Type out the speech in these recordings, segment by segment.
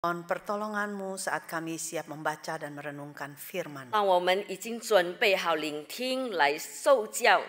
Mohon pertolongan-Mu saat kami siap membaca dan merenungkan firman. 当我们已经准备好聆听来受教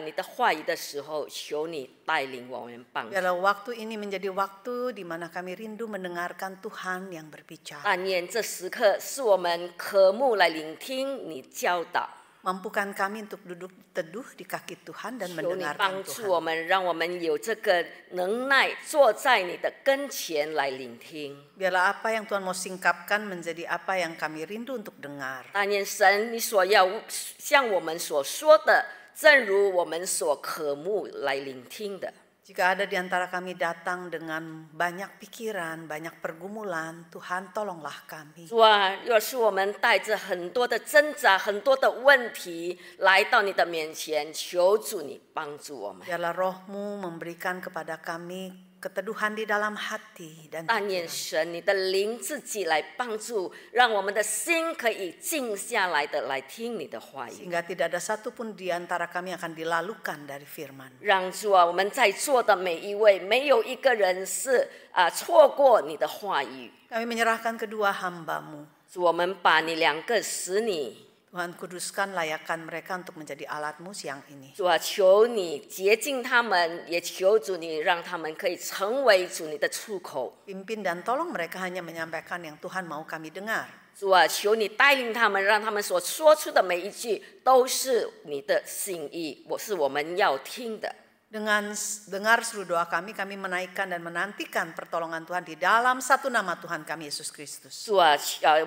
你的话语的时候，求你带领我们帮助。 Biarlah waktu ini menjadi waktu di mana kami rindu mendengarkan Tuhan yang berbicara. 但愿这时刻是我们渴慕来聆听你教导。 Mampukan kami untuk duduk teduh di kaki Tuhan dan 求你 mendengarkan 帮助我 Tuhan. 们，让我们有这个能耐，坐在你的跟前来聆听。 Biarlah apa yang Tuhan mau singkapkan menjadi apa yang kami rindu untuk dengar. 但愿神你所要向我们所说的，正如我们所渴慕来聆听的。 Jika ada di antara kami datang dengan banyak pikiran, banyak pergumulan, Tuhan tolonglah kami. 主啊，若是我们带着很多的挣扎、很多的问题来到你的面前，求主你帮助我们。 Biarlah Roh-Mu memberikan kepada kami keteduhan di dalam hati dan 但愿 pikiran. 神你的灵自己来帮助，让我们的心可以静下来的来听你的话语。 Sehingga tidak ada satupun di antara kami yang akan dilalukan dari firman. 让主啊，我们在座的每一位，没有一个人是错过你的话语。 Kami menyerahkan kedua hamba-Mu. 主，我们把你两个使你。 Tuhan kuduskan layakkan mereka untuk menjadi alat-Mu siang ini. 主啊，求你洁净他们，也求主你让他们可以成为主你的出口。 Pimpin dan tolong mereka hanya menyampaikan yang Tuhan mau kami dengar. 主啊，求你带领他们，让他们所说出的每一句都是你的心意，是我们要听的。 Dengan dengar seluruh doa kami menaikkan dan menantikan pertolongan Tuhan di dalam satu nama Tuhan kami Yesus Kristus. 主啊，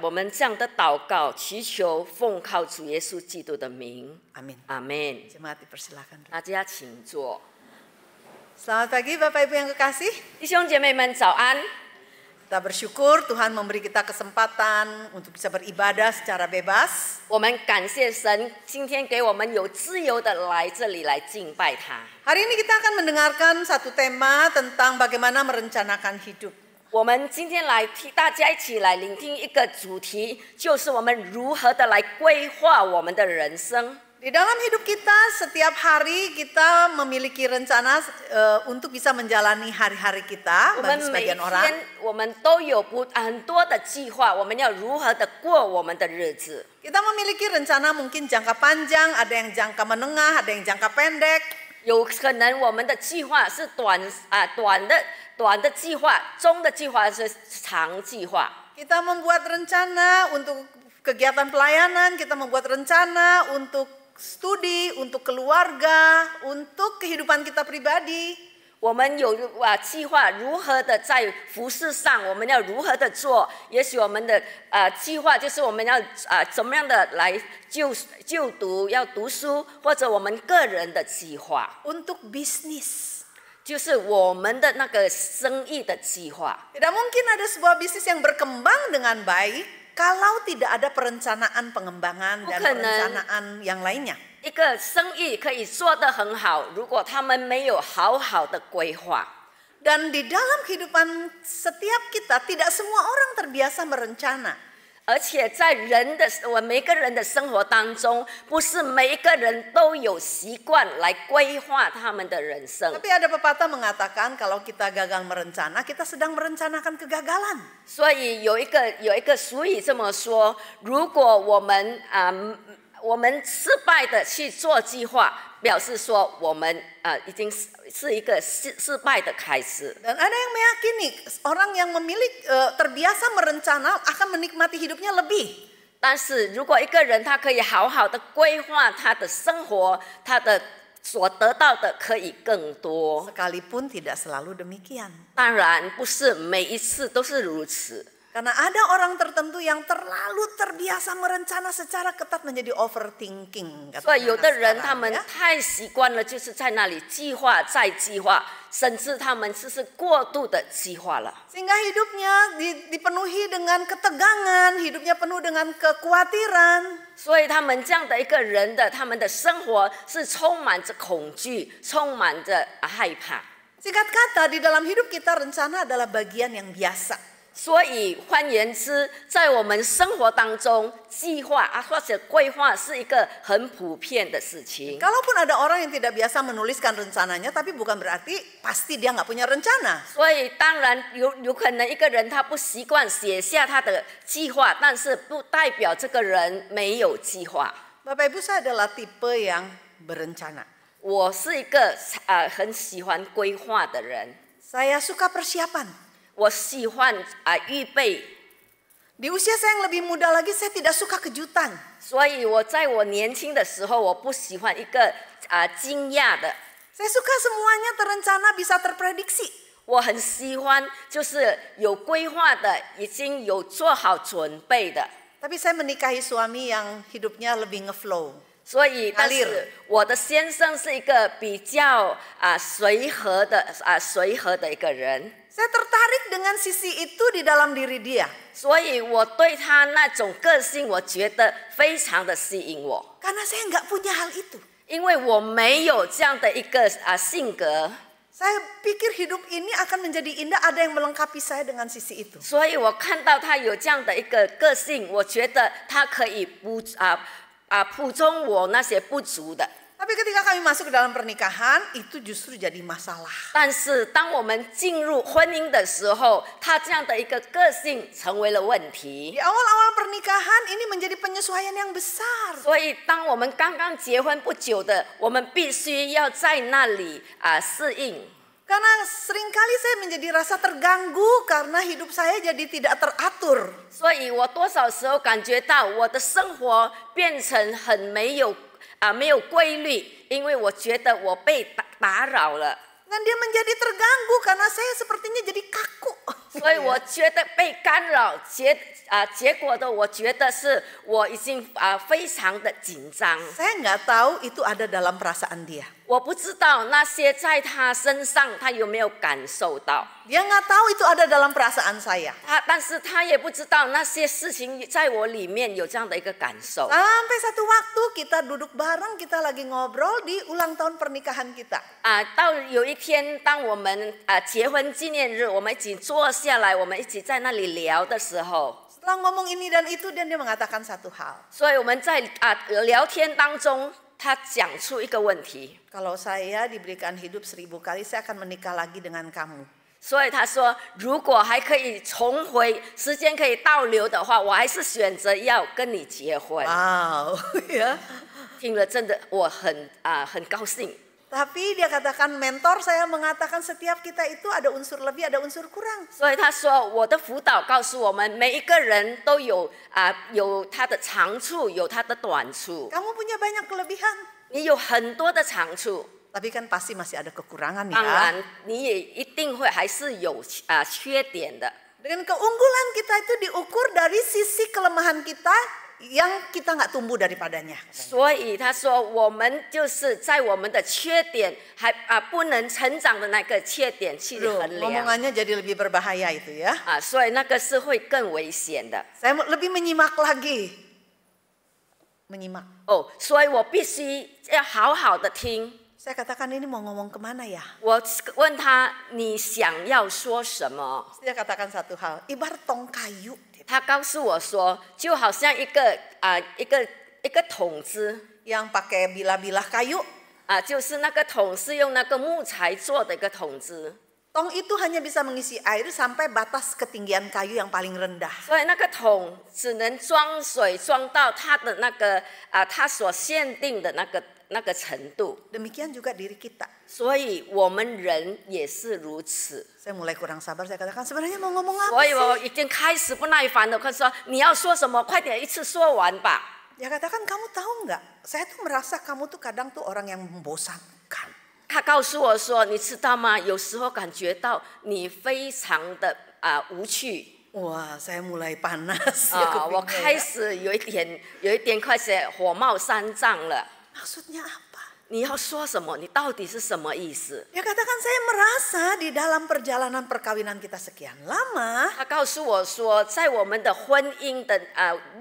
我们这样的祷告，祈求奉靠主耶稣基督的名， Amin. 阿门。 Jemaat dipersilakan. 大家请坐。 Selamat pagi Bapak Ibu yang kekasih. 弟兄姐妹们，早安！ Kita bersyukur Tuhan memberi kita kesempatan untuk bisa beribadah secara bebas. 我们感谢神，今天给我们有自由的来这里来敬拜他。 Hari ini kita akan mendengarkan satu tema tentang bagaimana merencanakan hidup. 我们今天来替大家一起来聆听一个主题，就是我们如何的来规划我们的人生。 Di dalam hidup kita setiap hari kita memiliki rencana untuk bisa menjalani hari-hari kita 我 bagi 们每一 sebagian orang. 天，我们都有很多的计划，我们要如何的过我们的日子。 Kita memiliki rencana mungkin jangka panjang, ada yang jangka menengah, ada yang jangka pendek. 有可能我们的计划是短的计划，中的计划是长计划。 Kita membuat rencana untuk kegiatan pelayanan, kita membuat rencana untuk studi, untuk keluarga, untuk kehidupan kita pribadi. 我们有计划如何的在服事上，我们要如何的做？也许我们的计划就是我们要怎么样的来就读，要读书，或者我们个人的计划， Untuk bisnis. 就是我们的那个生意的计划。 Tidak mungkin ada sebuah bisnis yang berkembang dengan baik kalau tidak ada perencanaan pengembangan dan Bukan. perencanaan yang lainnya. 一个生意可以做得很好，如果他们没有好好的规划。 Dan di dalam kehidupan setiap kita tidak semua orang terbiasa merencana. 而且在每个人的生活当中，不是每一个人都有习惯来规划他们的人生。 Tapi ada pepatah mengatakan kalau kita gagal merencana, kita sedang merencanakan kegagalan. 所以有一个俗语这么说：如果我们失败的去做计划，表示说我们已经是一个失败的开始。 Dan ada yang meyakini orang yang terbiasa merencana akan menikmati hidupnya lebih. 但是如果一个人他可以好好的规划他的生活，他的所得到的可以更多。 Sekalipun tidak selalu demikian. 当然不是每一次都是如此。 Karena ada orang tertentu yang terlalu terbiasa merencana secara ketat menjadi overthinking. 所以有的人 sekarang, 他们 ya. 太习惯了，就是在那里计划再计划，甚至他们是过度的计划了。 Sehingga hidupnya dipenuhi dengan ketegangan, hidupnya penuh dengan kekhawatiran. 所以他们这样的一个人的，他们的生活是充满着恐惧，充满着害怕。 Singkat kata, di dalam hidup kita rencana adalah bagian yang biasa. 所以换言之，在我们生活当中，计划或者规划是一个很普遍的事情。 Kalaupun ada orang yang tidak biasa menuliskan rencananya, tapi bukan berarti pasti dia nggak punya rencana. 所以当然有可能一个人他不习惯写下他的计划，但是不代表这个人没有计划。 Bapak Ibu, saya adalah tipe yang berencana. 我是一个很喜欢规划的人， Saya suka persiapan. 我喜欢预备。 Di usia saya yang lebih muda lagi, saya tidak suka kejutan. 所以我在我年轻的时候，我不喜欢一个惊讶的。 Saya suka semuanya terencana, bisa terprediksi. 我很喜欢就是有规划的，已经有做好准备的。 Tapi saya menikahi suami yang hidupnya lebih ngeflow. 所以，但是我的先生是一个比较随和的一个人。 Saya tertarik dengan sisi itu di dalam diri dia. 所以我对他那种个性，我觉得非常的吸引我。 Karena saya nggak punya hal itu. 因为我没有这样的一个性格。 Saya pikir hidup ini akan menjadi indah, ada yang melengkapi saya dengan sisi itu. 所以我看到他有这样的一个个性，我觉得他可以补充我那些不足的。 Tapi ketika kami masuk ke dalam pernikahan, itu justru jadi masalah. 但是当我们进入婚姻的时候，他这样的一个个性成为了问题。 Di awal-awal pernikahan ini menjadi penyesuaian yang besar. 所以当我们刚刚结婚不久的，我们必须要在那里适应。 Karena seringkali saya menjadi rasa terganggu karena hidup saya jadi tidak teratur. 所以我多少时候感觉到我的生活变成很没有规律，因为我觉得我被打扰了。 Dan dia menjadi terganggu karena saya sepertinya jadi kaku. 所以我觉得被干扰，结果的我觉得是我已经非常的紧张。 Saya nggak tahu itu ada dalam perasaan dia. 我不知道那些在他身上他有没有感受到， Dia nggak tahu itu ada dalam perasaan saya. 但是他也不知道那些事情在我里面有这样的一个感受。 Sampai satu waktu kita duduk bareng, kita lagi ngobrol di ulang tahun pernikahan kita. 到有一天，当我们结婚纪念日，我们一起坐下来，我们一起在那里聊的时候， Setelah ngomong ini dan itu, dan dia mengatakan satu hal. 所以我们在聊天当中，他讲出一个问题。 Kalau saya diberikan hidup 1000 kali, saya akan menikah lagi dengan kamu. 所以他说，如果还可以重回时间可以倒流的话，我还是选择要跟你结婚。 Wow, ya. 听了真的我很高兴。 Tapi dia katakan, mentor saya mengatakan setiap kita itu ada unsur lebih, ada unsur kurang. 所以他说，我的辅导告诉我们，每一个人都有他的长处，有他的短处。 Kamu punya banyak kelebihan, 你有很多的长处， tapi kan pasti masih ada kekurangan 当 ya. 然你也一定会还是有缺点的。 Dengan keunggulan kita itu diukur dari sisi kelemahan kita yang kita nggak tumbuh daripadanya. 所以他说，我们就是在我们的缺点还不能成长的那个缺点去衡量。 Ngomongannya jadi lebih berbahaya itu ya. 所以那个是会更危险的。 Saya lebih menyimak lagi. Menyimak. 所以我必须要好好的听。 Saya katakan, ini mau ngomong kemana ya? 我问他，你想要说什么？ Dia katakan satu hal, ibarat tong kayu. 他告诉我说，就好像一个桶子 Yang pakai bilah-bilah kayu. 就是那个桶是用那个木材做的一个桶子。 Tong itu hanya bisa mengisi air sampai batas ketinggian kayu yang paling rendah. 所以那个桶只能装水，装到它的那个它所限定的那个程度。 Demikian juga diri kita. 所以我们人也是如此。 Saya mulai kurang sabar, saya katakan sebenarnya mau ngomong apa 所以 sih? 我已经开始不耐烦了，他说你要说什么，快点一次说完吧。 Dia katakan, kamu tahu nggak? Saya tuh merasa kamu tuh kadang tuh orang yang membosankan. 他告诉我说，你知道吗？有时候感觉到你非常的无趣。 Wah, saya mulai panas ya 我 kupingnya 开 ya. 始有一点开始火冒三丈了。 Maksudnya apa? 你要说什么？你到底是什么意思？ Dia katakan, saya merasa di dalam perjalanan perkawinan kita sekian lama, 他告诉我说，在我们的婚姻的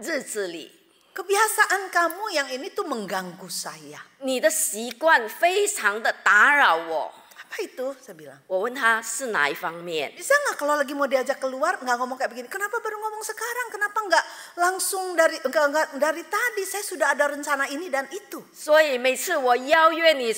日子里， kebiasaan kamu yang ini tuh mengganggu saya. 你的习惯非常的打扰我。 Apa Apa itu? Saya bilang. 我问他是哪一方面？ Bisa nggak kalau lagi mau diajak keluar nggak ngomong kayak begini? Kenapa baru ngomong sekarang? Kenapa nggak langsung enggak dari tadi? Saya sudah ada rencana ini dan itu. 所以每次我邀约你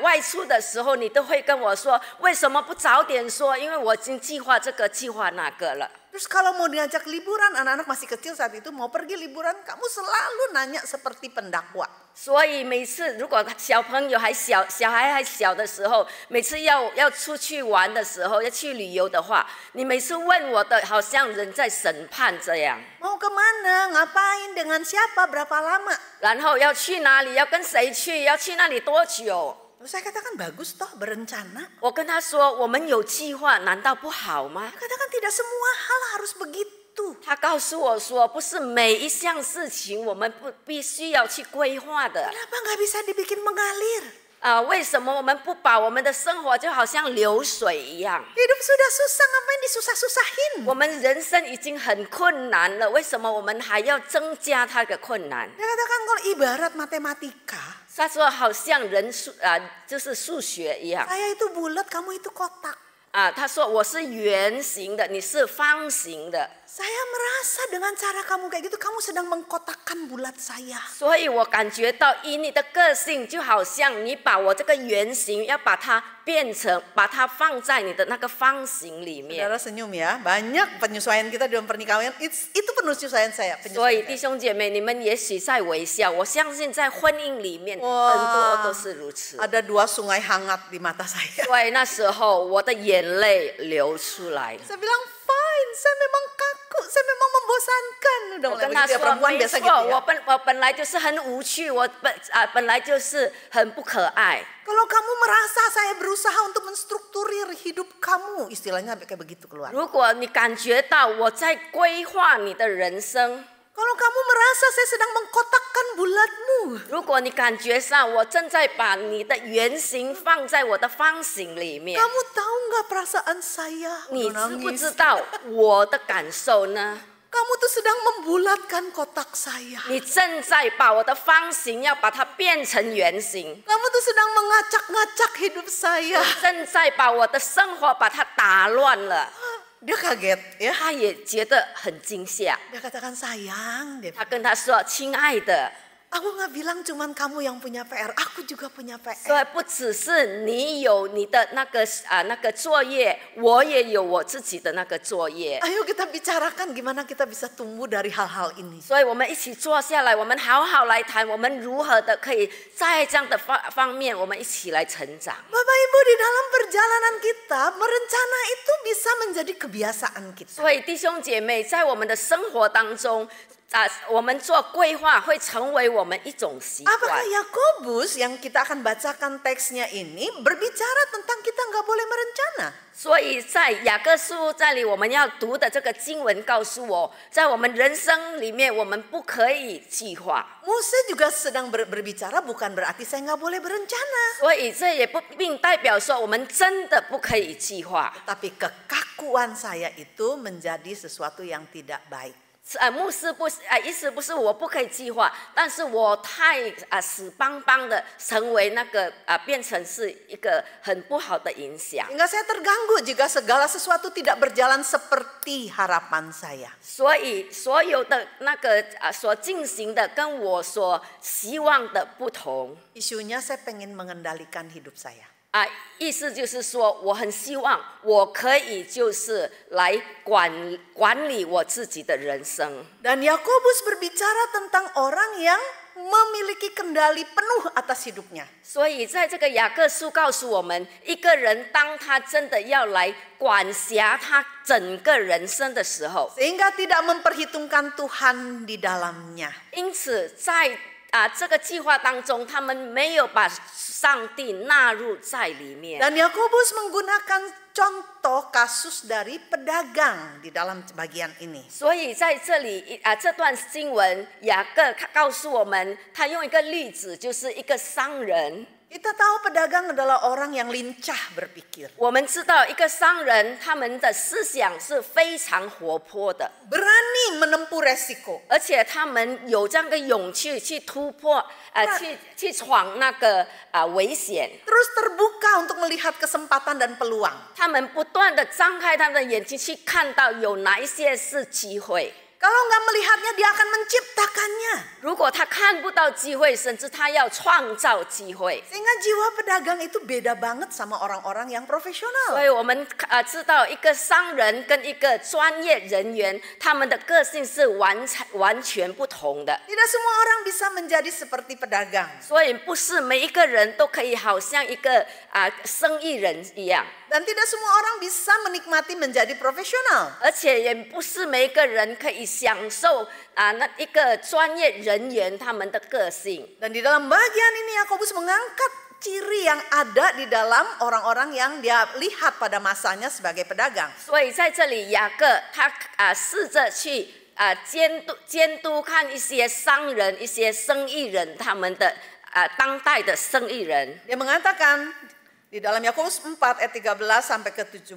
外出的时候，你都会跟我说，为什么不早点说？因为我已经计划这个计划那个了。 Terus kalau mau diajak liburan, anak-anak masih kecil saat itu mau pergi liburan, kamu selalu nanya seperti pendakwa. 所以每次如果小朋友还小，小孩还小的时候，每次要出去玩的时候，要去旅游的话，你每次问我的，好像人在审判这样。 Mau kemana? Ngapain? Dengan siapa? Berapa lama? 然后要去哪里？要跟谁去？要去那里多久？ Terus saya katakan bagus toh berencana. 我跟他说，我们有计划，难道不好吗？ Katakan tidak semua hal harus begitu. 他告诉我说，不是每一项事情我们必须要去规划的。 Kenapa nggak bisa dibikin mengalir? 为什么我们不把我们的生活就好像流水一样？ Hidup sudah susah, ngapain disusah-susahin? 我们人生已经很困难了，为什么我们还要增加它的困难？ Dia katakan kalau ibarat matematika, 他说好像就是数学一样 saya itu bulat, kamu itu kotak. 他说我是圆形的，你是方形的。 Saya merasa dengan cara kamu kayak gitu, kamu sedang mengkotakkan bulat saya. 所以我感觉到，以你的个性，就好像你把我这个圆形，要把它变成，把它放在你的那个方形里面。 Saudara senyum ya, banyak penyesuaian kita dalam pernikahan. Itu penyesuaian saya. 所以弟兄姐妹，你们也许在微笑，我相信在婚姻里面，很多都是如此。 Ada 2 sungai hangat di mata saya. 所以那时候我的眼泪流出来。 Saya bilang fine, saya memang kaku, saya memang membosankan. Udah 我 mulai 跟他 begitu ya, 说， perempuan 没 biasa 错， gitu ya. 我本来就是很无趣，我本来就是很不可爱。 Kalau kamu merasa saya berusaha untuk menstrukturir hidup kamu, istilahnya kayak begitu keluar. 如果你感觉到我在规划你的人生， Kalau kamu merasa saya sedang mengkotakkan bulatmu, 如果你感觉上我正在把你的圆形放在我的方形里面， kamu tahu nggak perasaan saya? 你 Udah 知不 nangis. 知道我的感受呢？ Kamu tuh sedang membulatkan kotak saya. 你正在把我的方形要把它变成圆形， Kamu tuh sedang mengacak-ngacak hidup saya. 正在把我的生活把它打乱了。 Dia kaget ya. 他也觉得很惊吓， Dia katakan sayang. 他跟他说：“亲爱的， Aku nggak bilang cuman kamu yang punya PR, aku juga punya 所 PR. 以不只是你有你的那个作业，我也有我自己的那个作业。 Ayo kita bicarakan gimana kita bisa tumbuh dari hal-hal ini. 所以我们一起坐下来，我们好好来谈，我们如何的可以在这样的方面，我们一起来成长。 Bapak Ibu, di dalam perjalanan kita, merencana itu bisa menjadi kebiasaan kita. 所以弟兄姐妹，在我们的生活当中，我们做规划会成为我们一种习惯。 Apakah Yakobus yang kita akan bacakan teksnya ini berbicara tentang kita nggak boleh merencana? 所以在雅各书这里，我们要读的这个经文告诉我，在我们人生里面，我们不可以计划。 Mose juga sedang berbicara bukan berarti saya nggak boleh berencana. 所以这也不并代表说我们真的不可以计划。 Tapi kekakuan saya itu menjadi sesuatu yang tidak baik. 牧师意思不是我不可以计划，但是我太死邦邦的成为那个变成是一个很不好的影响。 Sehingga saya terganggu jika segala sesuatu tidak berjalan seperti harapan saya. 所以所有的那个所进行的跟我所希望的不同。 Isunya saya pengen mengendalikan hidup saya. 意思就是说，我很希望我可以就是来管理我自己的人生。 Dan Yakobus berbicara tentang orang yang memiliki kendali penuh atas hidupnya. 所以在这个雅各书告诉我们，一个人当他真的要来管辖他整个人生的时候， Sehingga tidak memperhitungkan Tuhan di dalamnya. 因此在这个计划当中，他们没有把上帝纳入在里面。 Dan Yakobus menggunakan contoh kasus dari pedagang di dalam bagian ini. 所以在这里这段经文，雅各告诉我们，他用一个例子，就是一个商人。Kita tahu pedagang adalah orang yang lincah berpikir. 我们知道一个商人，他们的思想是非常活泼的， Berani menempuh resiko. 而且他们有这样的勇气去突破，去闯那个危险。 Terus terbuka untuk melihat kesempatan dan peluang. 他们不断的张开他们的眼睛去看到有哪一些是机会。 Kalau nggak melihatnya, dia akan menciptakannya. 如果他看不到机会，甚至他要创造机会。 Sehingga jiwa pedagang itu beda banget sama orang-orang yang 所 profesional. 以我们知道一个商人跟一个专业人员，他们的个性是完全不同的。 Tidak semua orang bisa menjadi seperti pedagang. 所以不是每一个人都可以好像一个生意人一样， Dan tidak semua orang bisa menikmati menjadi profesional. 而且也不是每一个人可以享受那一个专业人员他们的个性。 Dan di dalam bagian ini Yakobus mengangkat ciri yang ada di dalam orang-orang yang dia lihat pada masanya sebagai pedagang. 所以在这里，雅各他试着去监督看一些商人、一些生意人，他们的当代的生意人。 Dia mengatakan di dalam Yakobus 4 ayat 13 sampai ke 17,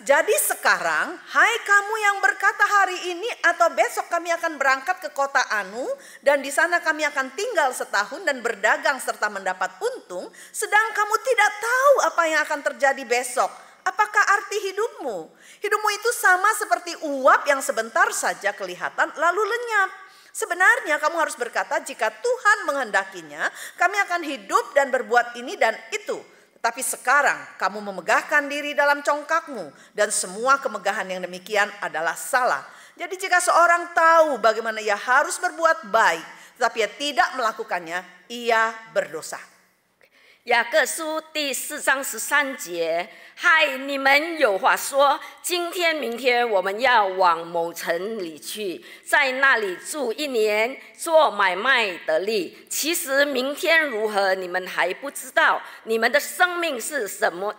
jadi sekarang, hai kamu yang berkata hari ini atau besok kami akan berangkat ke kota Anu dan di sana kami akan tinggal setahun dan berdagang serta mendapat untung, sedang kamu tidak tahu apa yang akan terjadi besok. Apakah arti hidupmu? Hidupmu itu sama seperti uap yang sebentar saja kelihatan lalu lenyap. Sebenarnya kamu harus berkata, jika Tuhan menghendakinya, kami akan hidup dan berbuat ini dan itu. Tapi sekarang kamu memegahkan diri dalam congkakmu dan semua kemegahan yang demikian adalah salah. Jadi jika seorang tahu bagaimana ia harus berbuat baik, tetapi ia tidak melakukannya, ia berdosa. 雅各书第4章13节，嗨，你们有话说，今天、明天我们要往某城里去，在那里住1年，做买卖得利。其实明天如何，你们还不知道。你们的生命是什么？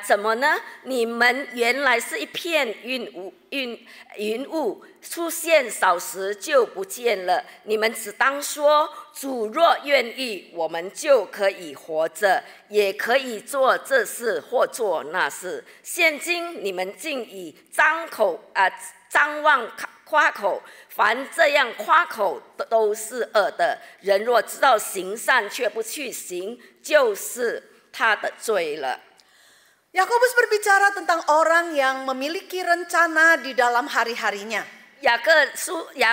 怎么呢？你们原来是一片云雾，出现少时就不见了。你们只当说，主若愿意，我们就可以活着，也可以做这事或做那事。现今你们竟以张望夸口，凡这样夸口都是恶的。人若知道行善却不去行，就是他的罪了。 Yakobus berbicara tentang orang yang memiliki rencana di dalam hari-harinya. 雅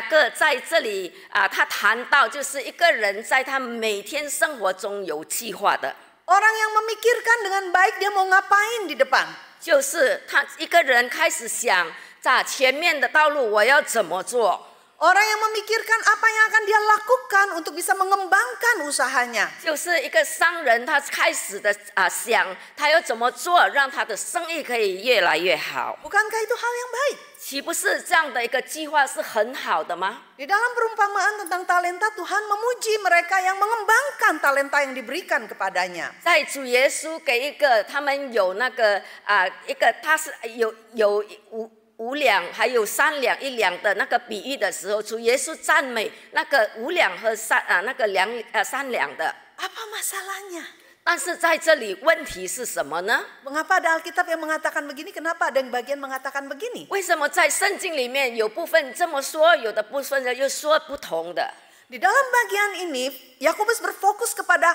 各在这里他谈到就是一个人在他每天生活中有计划的， Orang yang memikirkan dengan baik dia mau ngapain di depan. 就是他一个人开始想在前面的道路我要怎么做。 Orang yang memikirkan apa yang akan dia lakukan untuk bisa mengembangkan usahanya. 就是一个商人，他开始的想他要怎么做，让他的生意可以越来越好。 Bukankah itu hal yang baik? 岂不是这样的一个计划是很好的吗？ Di dalam perumpamaan tentang talenta, Tuhan memuji mereka yang mengembangkan talenta yang diberikan kepadanya. 在主耶稣给一个他们有那个一个他是有5两还有3两1两的那个比喻的时候，主耶稣赞美那个5两和那个3两的。 Apa masalahnya? 但是在这里问题是什么呢？ Mengapa ada Alkitab yang mengatakan begini? Kenapa ada yang bagian mengatakan begini? 为什么在圣经里面有部分这么说，有的部分又说不同的？ Di dalam bagian ini, Yakobus berfokus kepada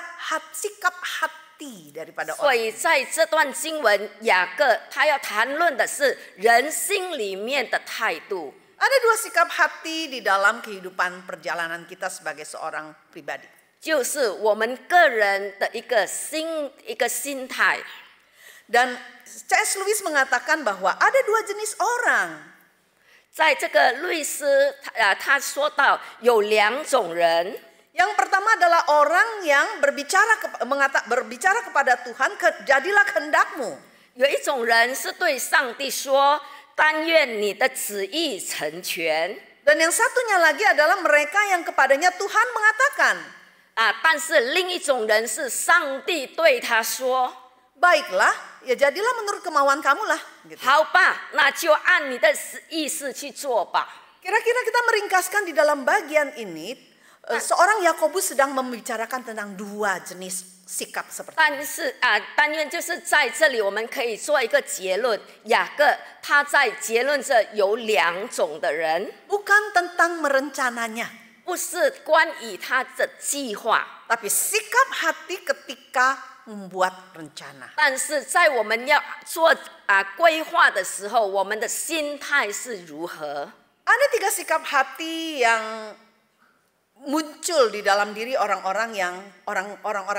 sikap hati daripada 所 orang. 以在这段经文，雅各他要谈论的是人心里面的态度。 Ada 2 sikap hati di dalam kehidupan perjalanan kita sebagai seorang pribadi. 就是我们个人的一个心态。 Dan C.S. Lewis mengatakan bahwa ada 2 jenis orang. 在这个律师他说到有2种人， Yang pertama adalah orang yang berbicara kepada Tuhan, jadilah kehendakmu. 有一种人是对上帝说，但愿你的旨意成全。 Dan yang satunya lagi adalah mereka yang kepadanya Tuhan mengatakan, 但是另一种人是上帝对他说， baiklah, ya jadilah menurut kemauan kamu lah. Gitu. 好吧，那就按你的意思去做吧。 Kira-kira kita meringkaskan di dalam bagian ini, seorang Yakobus sedang membicarakan tentang 2 jenis sikap seperti ini. 但是但愿就是在这里，我们可以做一个结论：雅各他在结论这有2种的人， Bukan tentang merencananya, 不是关于他的计划， tapi sikap hati ketika membuat rencana. 但是在我们要做规划的时候，我们的心态是如何？ Ada 3 sikap hati yang muncul di dalam diri orang-orang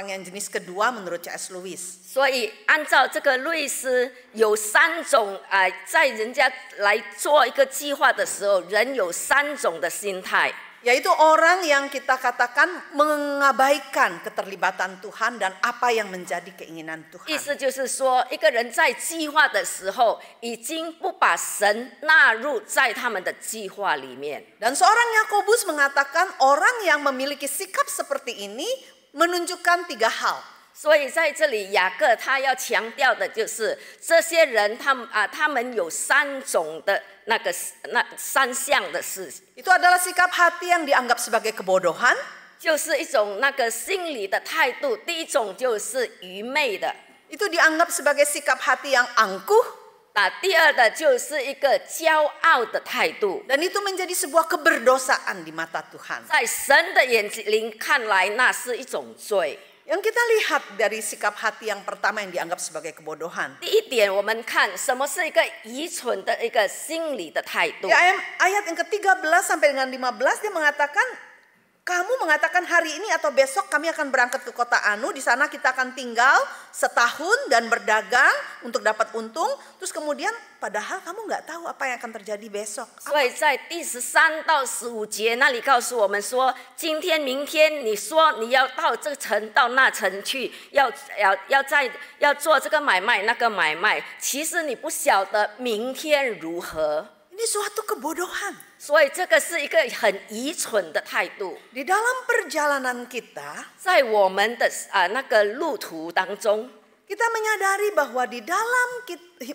yang jenis kedua menurut C.S. Lewis. 所以按照这个律师有3种在人家来做一个计划的时候，人有3种的心态。 Yaitu orang yang kita katakan mengabaikan keterlibatan Tuhan dan apa yang menjadi keinginan 意 Tuhan. 思就是说，一个人在计划的时候，已经不把神纳入在他们的计划里面。 Dan seorang Yakobus mengatakan orang yang memiliki sikap seperti ini menunjukkan 3 hal. 所以在这里，雅各他要强调的就是这些人，他们有3种的那3项的事情， Itu adalah sikap hati yang dianggap sebagai kebodohan, 就是一种那个心理的态度。第一种就是愚昧的， itu dianggap sebagai sikap hati yang angkuh, 第二的就是一个骄傲的态度， dan itu menjadi sebuah keberdosaan di mata Tuhan. 在神的眼睛看来，那是一种罪。 Yang kita lihat dari sikap hati yang pertama yang dianggap sebagai kebodohan. 第一点，我们看什么是一个愚蠢的一个心理的态度。 Di ayat yang ke-13 sampai dengan 15 dia mengatakan, kamu mengatakan hari ini atau besok kami akan berangkat ke kota Anu, di sana kita akan tinggal setahun dan berdagang untuk dapat untung. Terus kemudian padahal kamu nggak tahu apa yang akan terjadi besok. 所以在第13到15节那里告诉我们说，今天、明天你说你要到这城到那城去，要做这个买卖那个买卖，其实你不晓得明天如何。 Ini suatu kebodohan. 所以这个是一个很愚蠢的态度。 Di dalam perjalanan kita, 在我们的那个路途当中， kita menyadari bahwa di dalam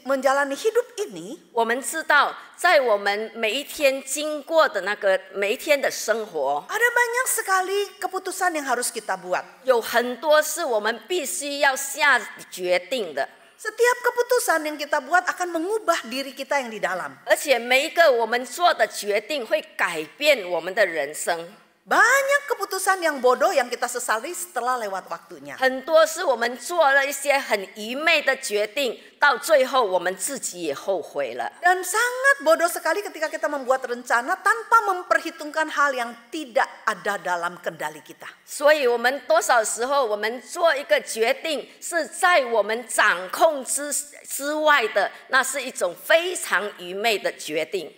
menjalani hidup ini, 我们知道，在我们每一天经过的那个每一天的生活， ada banyak sekali keputusan yang harus kita buat. 有很多是我们必须要下决定的。 Setiap keputusan yang kita buat akan mengubah diri kita yang di dalam. 而且每一个我们做的决定会改变我们的人生， Banyak keputusan yang bodoh yang kita sesali setelah lewat waktunya. 很多是我们做了一些很愚昧的决定，到最后我们自己也后悔了。 Dan sangat bodoh sekali ketika kita membuat rencana tanpa memperhitungkan hal yang tidak ada dalam kendali kita. 所以我们多少时候我们做一个决定是在我们掌控之外的，那是一种非常愚昧的决定。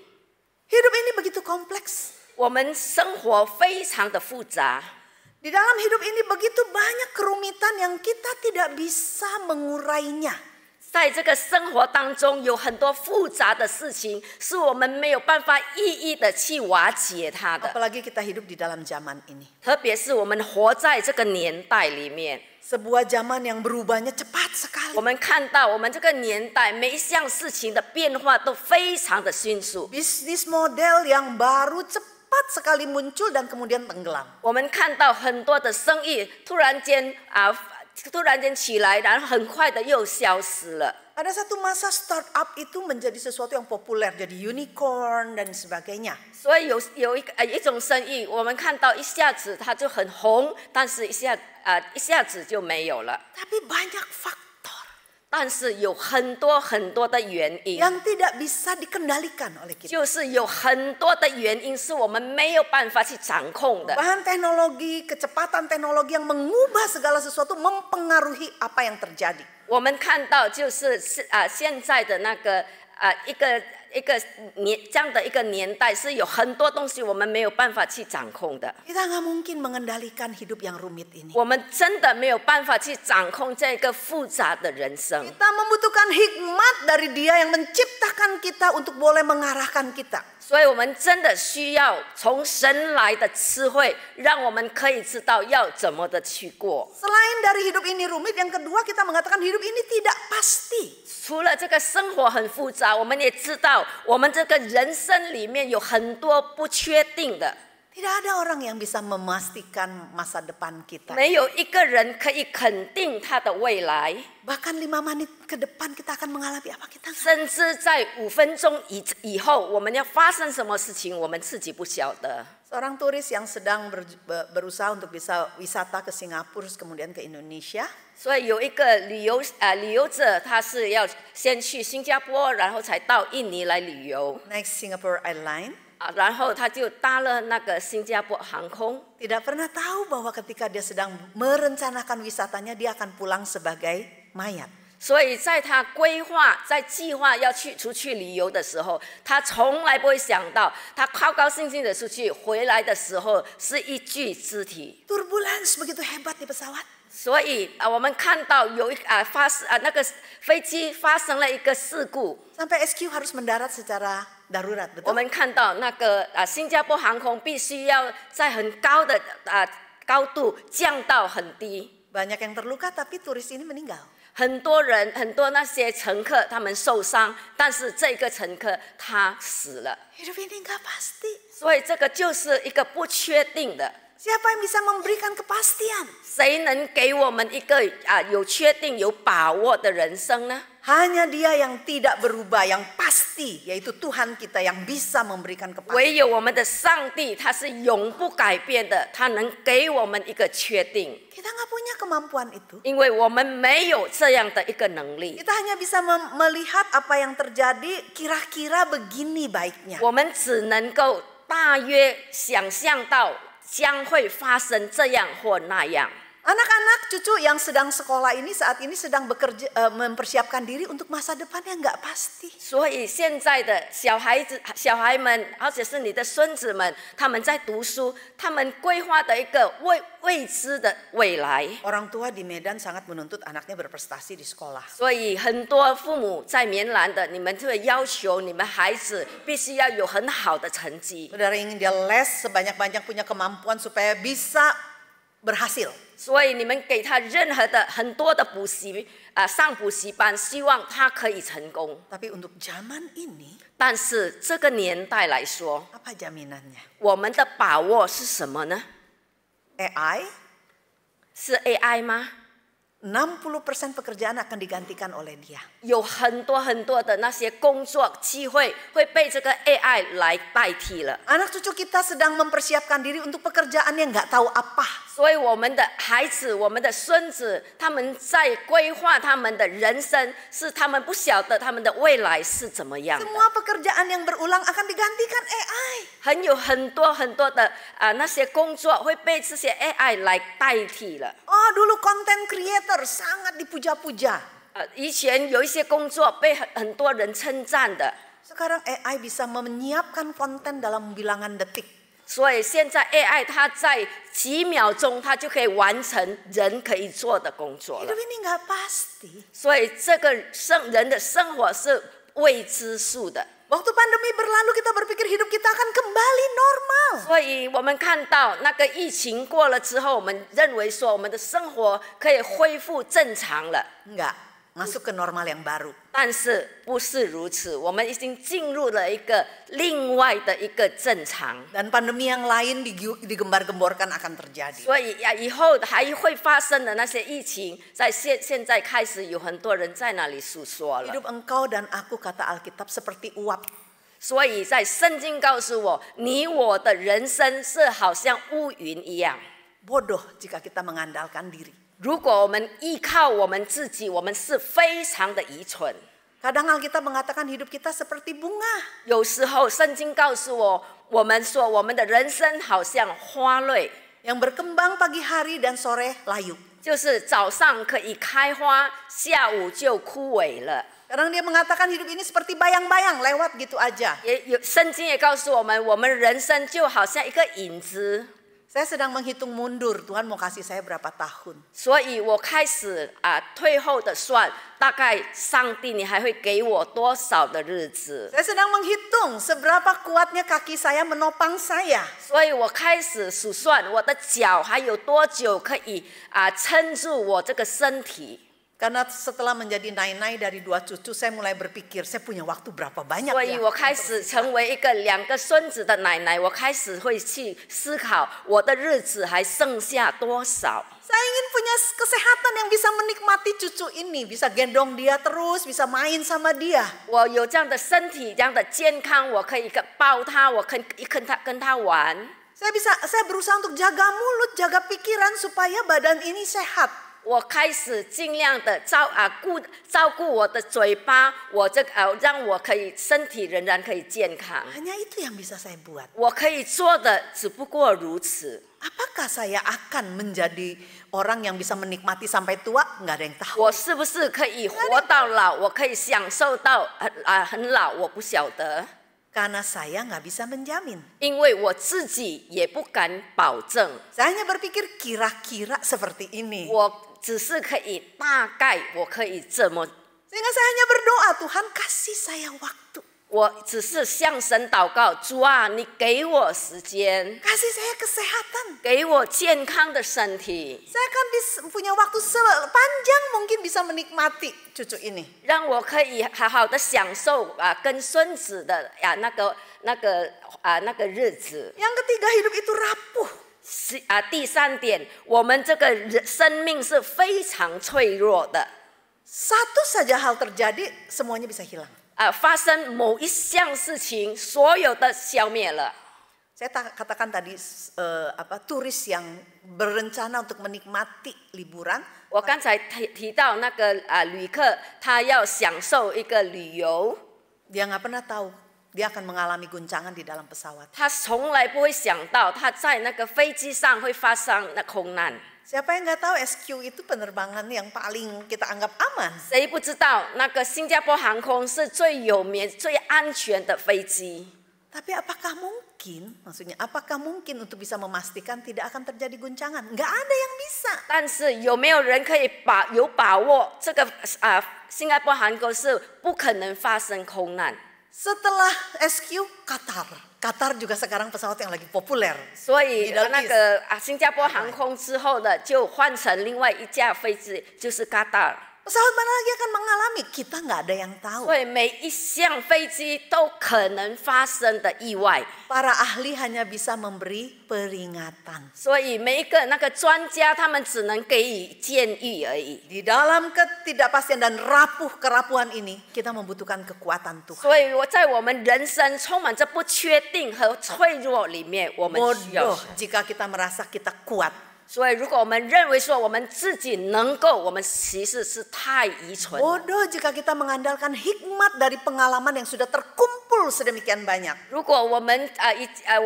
Hidup ini begitu kompleks. 我们生活非常的复杂， Di dalam hidup ini begitu banyak kerumitan yang kita tidak bisa mengurainya. 在这个生活当中有很多复杂的事情，是我们没有办法一一的去瓦解它的。 Apalagi kita hidup di dalam zaman ini. 特别是我们活在这个年代里面， Sebuah zaman yang berubahnya cepat sekali. 我们看到我们这个年代每一项事情的变化都非常的迅速。 Bisnis model yang baru cepat sekali muncul dan kemudian tenggelam. 我们看到很多的生意突然间起来，然后很快的又消失了。 Ada satu masa startup itu menjadi sesuatu yang populer, jadi unicorn dan sebagainya. 所以有一种生意，我们看到一下子它就很红，但是一下子就没有了。 Tapi banyak faktor 但是有很多很多的原因， yang tidak bisa dikendalikan oleh kita. 就是有很多的原因是我们没有办法去掌控的。 Bahan teknologi, kecepatan teknologi yang mengubah segala sesuatu mempengaruhi apa yang terjadi. 我们看到就是现在的那个一个这样的一个年代，是有很多东西我们没有办法去掌控的。 Kita nggak mungkin mengendalikan hidup yang rumit ini. 我们真的没有办法去掌控这个复杂的人生。 Kita membutuhkan hikmat dari Dia yang menciptakan kita untuk boleh mengarahkan kita. 所以我们真的需要从神来的智慧，让我们可以知道要怎么的去过。 Selain dari hidup ini rumit, yang kedua kita mengatakan hidup ini tidak pasti. 除了这个生活很复杂，我们也知道我们这个人生里面有很多不确定的。Tidak ada orang yang bisa memastikan masa depan kita. 没有一个人可以肯定他的未来， Bahkan 5 menit ke depan kita akan mengalami apa kita nggak. 甚至在5分钟以后，我们要发生什么事情，我们自己不晓得。 Seorang turis yang sedang berusaha untuk bisa wisata ke Singapura kemudian ke Indonesia. 所以有一个旅游者，他是要先去新加坡，然后才到印尼来旅游。 Naik Singapore Airlines. 然后他就搭了那个新加坡航空， Tidak pernah tahu bahwa ketika dia sedang merencanakan wisatanya dia akan pulang sebagai mayat. 所以在他规划、在计划要出去旅游的时候，他从来不会想到，他高高兴兴的出去，回来的时候是一具肢体。 Turbulence begitu hebat di pesawat. 所以我们看到有那个飞机发生了一个事故， Sampai SQ harus mendarat secara darurat, 我 betul? 们看到那个新加坡航空必须要在很高的高度降到很低， Banyak yang terluka tapi turis ini meninggal. 很多那些乘客他们受伤，但是这个乘客他死了， Hidup ini nggak pasti. 所以这个就是一个不确定的。 Siapa yang bisa memberikan kepastian? 谁能给我们一个有确定、有把握的人生呢？ Hanya Dia yang tidak berubah, yang pasti, yaitu Tuhan kita yang bisa memberikan kepastian. 唯有我们的上帝，他是永不改变的，他能给我们一个确定， Kita nggak punya kemampuan itu. 因为我们没有这样的一个能力。 Kita hanya bisa melihat apa yang terjadi, kira-kira begini baiknya. 我们只能够大约想象到将会发生这样或那样。 Anak-anak cucu yang sedang sekolah ini saat ini sedang bekerja mempersiapkan diri untuk masa depan yang nggak pasti. 所以现在的小孩们，而且是你的孙子们，他们在读书，他们规划的一个未知的未来。 Orang tua di Medan sangat menuntut anaknya berprestasi di sekolah. 所以很多父母在棉兰的，你们就会要求你们孩子必须要有很好的成绩。 Saudara ingin dia les sebanyak-banyak punya kemampuan supaya bisa berhasil. 所以你们给他很多的上补习班，希望他可以成功。 Tapi untuk zaman ini, 但是这个年代来说， apa jaminannya? 我们的把握是什么呢？ AI, 是 AI 吗？ 60% pekerjaan akan digantikan oleh dia. 有很多的那些工作机会会被这个 AI 来代替了。 Anak cucu kita sedang mempersiapkan diri untuk pekerjaan yang nggak tahu apa. 所以我们的孩子、我们的孙子，他们在规划他们的人生，是他们不晓得他们的未来是怎么样的。 Semua pekerjaan yang berulang akan digantikan AI. 很多的那些工作会被这些 AI 来代替了。 Oh, dulu content creator sangat dipuja-puja. 以前有一些工作被很多人称赞的， Sekarang AI bisa menyiapkan konten dalam bilangan detik. 所以现在 AI 它在几秒钟它就可以完成人可以做的工作了。 Hidup ini nggak pasti. 所以这个人的生活是未知数的。 Waktu pandemi berlalu kita berpikir hidup kita akan kembali normal. 所以我们看到那个疫情过了之后，我们认为说我们的生活可以恢复正常了。 Enggak, masuk ke normal yang baru. 但是不是如此，我们已经进入了一个另外的一个正常。 Dan pandemi yang lain digembar-gemborkan akan terjadi. 所以以后还会发生的那些疫情，在现在开始有很多人在那里诉说了。 Hidup engkau dan aku, kata Alkitab, seperti uap. 所以在圣经告诉我，你我的人生是好像乌云一样。 Bodoh jika kita mengandalkan diri. 如果我们依靠我们自己，我们是非常的愚蠢。 Kadang Alkitab mengatakan hidup kita seperti bunga. 有时候圣经告诉我们说，我们的人生好像花蕊， Yang berkembang pagi hari dan sore layu. 就是早上可以开花，下午就枯萎了。 Kadang dia mengatakan hidup ini seperti bayang-bayang, lewat gitu aja. 圣经也告诉我们，我们人生就好像一个影子。 Saya sedang menghitung mundur, Tuhan mau kasih saya berapa tahun. 所以我开始退后的算，大概上帝你还会给我多少的日子？ Saya sedang menghitung seberapa kuatnya kaki saya menopang saya. 所以我开始数算我的脚还有多久可以撑住我这个身体。Karena setelah menjadi nai-nai dari 2 cucu, saya mulai berpikir, saya punya waktu berapa banyak 所以 ya. 我开始成为一个2个孙子的奶奶，我开始会去思考我的日子还剩下多少。 Saya ingin punya kesehatan yang bisa menikmati cucu ini, bisa gendong dia terus, bisa main sama dia. 我有这样的身体，这样的健康，我可以抱他，我可以跟他玩。 Saya berusaha untuk jaga mulut, jaga pikiran supaya badan ini sehat. 我开始尽量的照顾我的嘴巴，让我可以身体仍然可以健康。 Hanya itu yang bisa saya buat. 我可以做的只不过如此。 Apakah saya akan menjadi orang yang bisa menikmati sampai tua? Nggak ada yang tahu. 我是不是可以活到老？我可以享受到很老？我不晓得， Karena saya nggak bisa menjamin. 因为我自己也不敢保证。 Saya hanya berpikir kira-kira seperti ini. 我只是可以大概，我可以这么。 Sehingga saya hanya berdoa, Tuhan kasih saya waktu. 我只是向神祷告，主啊，你给我时间， Kasih saya kesehatan. 给我健康的身体， Saya akan punya waktu sepanjang mungkin bisa menikmati cucu ini. 让我可以好好的享受跟孙子的那个日子。 Yang ketiga, hidup itu rapuh. 第3点，我们这个生命是非常脆弱的。 Satu saja hal terjadi, semuanya bisa hilang. 发生某一项事情，所有的消灭了。 Saya katakan tadi turis yang berencana untuk menikmati liburan. 我刚才提到那个旅客，他要享受一个旅游， Dia nggak pernah tahu dia akan mengalami guncangan di dalam pesawat. 他从来不会想到他在那个飞机上会发生那空难。 Siapa yang nggak tahu SQ itu penerbangan yang paling kita anggap aman. 谁不知道那个新加坡航空是最有名、最安全的飞机？ Tapi apakah mungkin, maksudnya apakah mungkin untuk bisa memastikan tidak akan terjadi guncangan? Nggak ada yang bisa. 但是有没有人可以有把握这个新加坡航空是不可能发生空难？ Setelah SQ, Qatar juga sekarang pesawat yang lagi populer. 所以那个新加坡航空之后呢，就换成另外一架飞机，就是嘎达尔。 Pesawat mana lagi akan mengalami? Kita nggak ada yang tahu. 所以每一项飞机都可能发生的意外。 Para ahli hanya bisa memberi peringatan. 所以每一个那个专家，他们只能给予建议而已。 Di dalam ketidakpastian dan kerapuhan ini, kita membutuhkan kekuatan Tuhan. 所以在我们人生充满着不确定和脆弱里面，我们需要 Bodoh jika kita merasa kita kuat. 所以，如果我们认为说我们自己能够，我们其实是太愚蠢了。 Bodoh jika kita mengandalkan hikmat dari pengalaman yang sudah terkumpul sedemikian banyak. 如果我们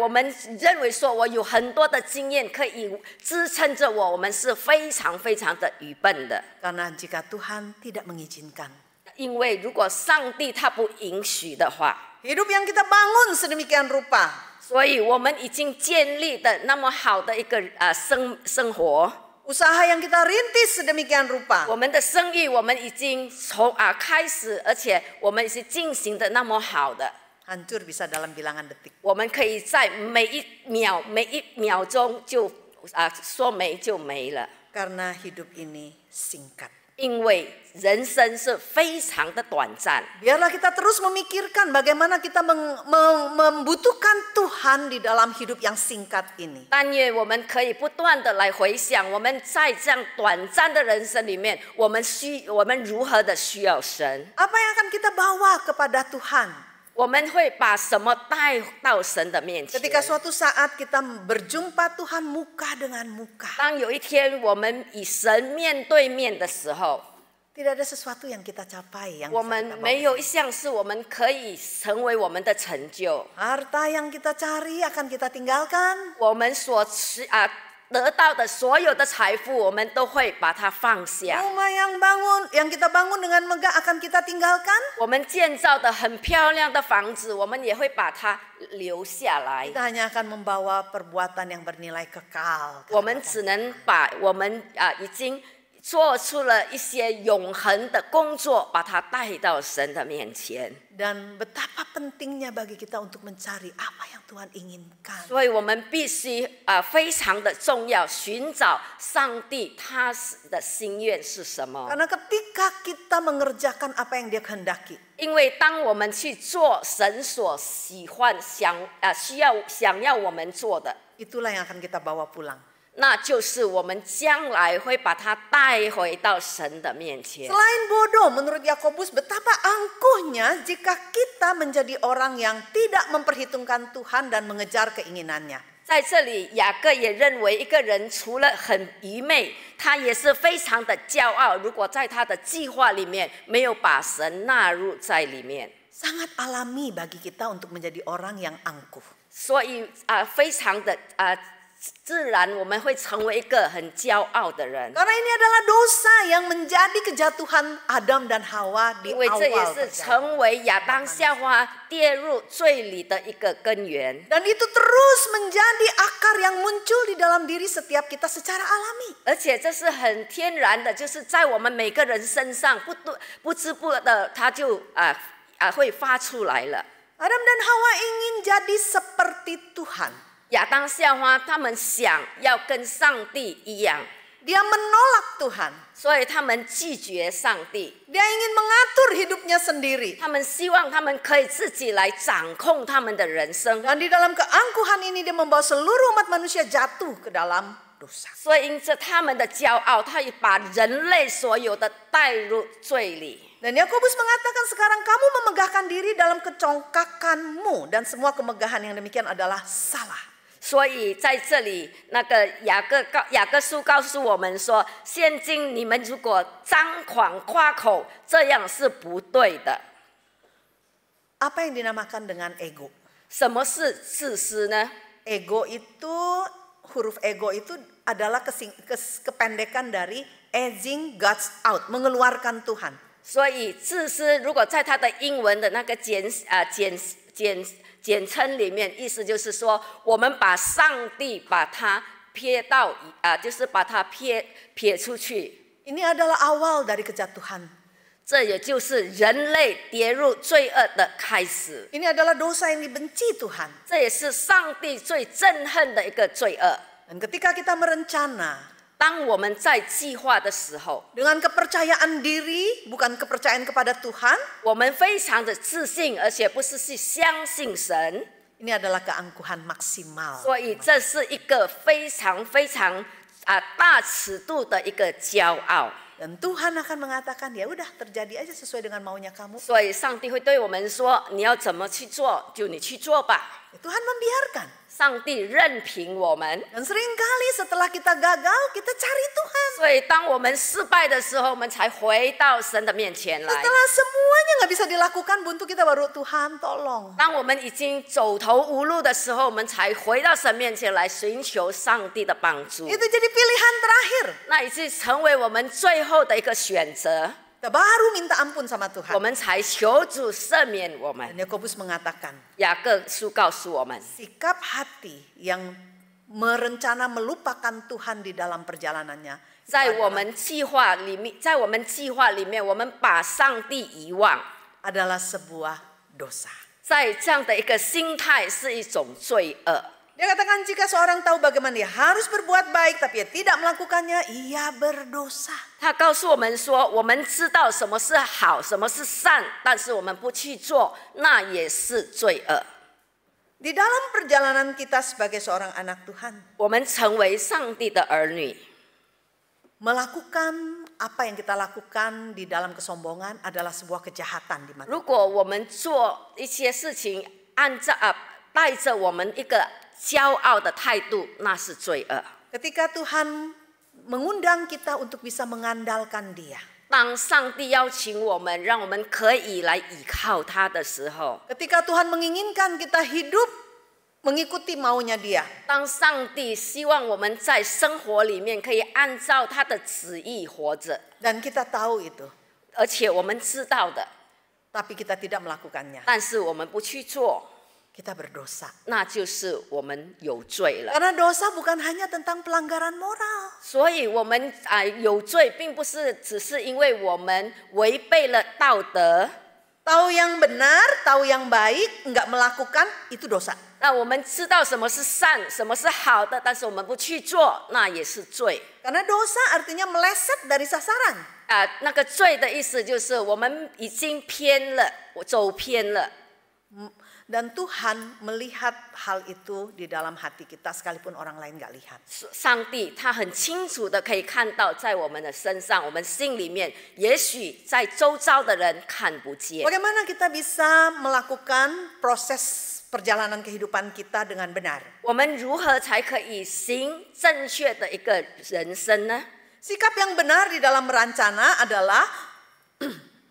我们认为说我有很多的经验可以支撑着我，我们是非常非常的愚笨的。 Karena jika Tuhan tidak mengizinkan, 因为如果上帝他不允许的话， hidup yang kita bangun sedemikian rupa, 所以我们已经建立的那么好的一个生活， usaha yang kita rintis sedemikian rupa, 我们的生意我们已经从开始，而且我们是进行的那么好的。 hancur bisa dalam bilangan detik. 我们可以在每一秒钟就说没就没了， Karena hidup ini singkat. 因为人生是非常的短暂。 Biarlah kita terus memikirkan bagaimana kita membutuhkan Tuhan di dalam hidup yang singkat ini. 但愿我们可以不断的来回想，我们在这样短暂的人生里面，我们如何的需要神？ Apa yang akan kita bawa kepada Tuhan? 我们会把什么带到神的面前？ Ketika suatu saat kita berjumpa Tuhan muka dengan muka, 当有一天我们与神面对面的时候， tidak ada sesuatu yang kita capai yang 我 bisa 们 kita 没 bawa. 有一项是我们可以成为我们的成就。 Harta yang kita cari akan kita tinggalkan. 我们所得到的所有的财富，我们都会把它放下。 Rumah yang kita bangun dengan megah akan kita tinggalkan. 我们建造的很漂亮的房子，我们也会把它留下来。 Kita hanya akan membawa perbuatan yang bernilai kekal. 我们只能把我们已经做出了一些永恒的工作，把它带到神的面前。 Dan betapa pentingnya bagi kita untuk mencari apa yang Tuhan inginkan. 所以我们必须非常的重要，寻找上帝他的心愿是什么。 Karena ketika kita mengerjakan apa yang Dia kehendaki, 因为当我们去做神所喜欢、想要我们做的， itulah yang akan kita bawa pulang. 那就是我们将来会把它带回到神的面前。 Selain bodoh, menurut Yakobus betapa angkuhnya jika kita menjadi orang yang tidak memperhitungkan Tuhan dan mengejar keinginannya. 在这里，雅各也认为一个人除了很愚昧，他也是非常的骄傲。如果在他的计划里面没有把神纳入在里面， Sangat alami bagi kita untuk menjadi orang yang angkuh. 所以非常的自然我们会成为一个很骄傲的人。 Karena ini adalah dosa yang menjadi kejatuhan Adam dan Hawa di 因为这也 awal 是 perjalanan. 成为亚当夏娃跌入罪里的一个根源。 Dan itu terus menjadi akar yang muncul di dalam diri setiap kita secara alami. 而且这是很天然的，就是在我们每个人身上不知不觉的，它就会发出来了。 Adam dan Hawa ingin jadi seperti Tuhan. 亚当夏娃他们想要跟上帝一样， Dia menolak Tuhan. 所以他们拒绝上帝。 Dia ingin mengatur hidupnya sendiri. 他们希望他们可以自己来掌控他们的人生。 Dan di dalam keangkuhan ini dia membawa seluruh umat manusia jatuh ke dalam dosa. 所以因着他们的骄傲，他也把人类所有的带入罪里。 Dan Yakobus mengatakan sekarang kamu memegahkan diri dalam kecongkakanmu dan semua kemegahan yang demikian adalah salah. 所以在这里，那个雅各书告诉我们说，现今你们如果张狂夸口，这样是不对的。 Apa yang dinamakan dengan ego? 什么是自私呢？ Ego itu, huruf ego itu adalah kependekan dari edging God's out, mengeluarkan Tuhan. 所以自私，如果在它的英文的那个简称里面，意思就是说，我们把上帝把它撇到就是把它撇出去。 Ini adalah awal dari kejatuhan. 这也就是人类跌入罪恶的开始。 Ini adalah dosa yang dibenci Tuhan. 这也是上帝最憎恨的一个罪恶。 Dan ketika kita merencana 当我们在计划的时候， dengan kepercayaan diri, bukan kepercayaan kepada Tuhan, 我们非常的自信，而且不是去相信神， ini adalah keangkuhan maksimal. 所以这是一个非常大尺度的一个骄傲。 Dan Tuhan akan mengatakan, ya udah terjadi aja sesuai dengan maunya kamu. 所以上帝会对我们说：“你要怎么去做，就你去做吧。” Tuhan membiarkan. 上帝任凭我们。 Dan seringkali setelah kita gagal, kita cari Tuhan. 所以当我们失败的时候，我们才回到神的面前来。 Setelah semuanya nggak bisa dilakukan, buntu kita baru Tuhan tolong. 当我们已经走投无路的时候，我们才回到神面前来寻求上帝的帮助。 Itu jadi pilihan terakhir. 那已经成为我们最后的一个选择。 Kita baru minta ampun sama Tuhan. 我们才求主赦免我们。 Dan Yakobus mengatakan, 雅各书告诉我们， sikap hati yang merencana melupakan Tuhan di dalam perjalanannya 在我们计划里面，我们把上帝遗忘， adalah sebuah dosa. 在这样的一个心态是一种罪恶。 Dia katakan jika seorang tahu bagaimana dia harus berbuat baik tapi dia tidak melakukannya, ia berdosa. 他告诉我们说，我们知道什么是好，什么是善，但是我们不去做，那也是罪恶。 Di dalam perjalanan kita sebagai seorang anak Tuhan, 我们成为上帝的儿女， melakukan apa yang kita lakukan di dalam kesombongan adalah sebuah kejahatan di mata. 如果我们做一些事情，带着我们一个骄傲的态度，那是罪恶。 Ketika Tuhan mengundang kita untuk bisa mengandalkan Dia, 当上帝邀请我们，让我们可以来倚靠他的时候， ketika Tuhan menginginkan kita hidup mengikuti maunya Dia, 当上帝希望我们在生活里面可以按照他的旨意活着， dan kita tahu itu, 而且我们知道的， tapi kita tidak melakukannya, 但是我们不去做， kita berdosa. 那就是我们有罪了。 Karena dosa bukan hanya tentang pelanggaran moral. 所以我们有罪，并不是只是因为我们违背了道德。 Tahu yang benar, tahu yang baik, enggak melakukan, itu dosa. 那我们知道什么是善，什么是好的，但是我们不去做，那也是罪。 Karena dosa artinya meleset dari sasaran. 那个罪的意思就是我们已经偏了，走偏了。 Dan Tuhan melihat hal itu di dalam hati kita sekalipun orang lain nggak lihat. 上帝他很清楚的可以看到在我们的身上，我们心里面，也许在周遭的人看不见。 Bagaimana kita bisa melakukan proses perjalanan kehidupan kita dengan benar? 我们如何才可以行正确的一个人生呢？ Sikap yang benar di dalam merencana adalah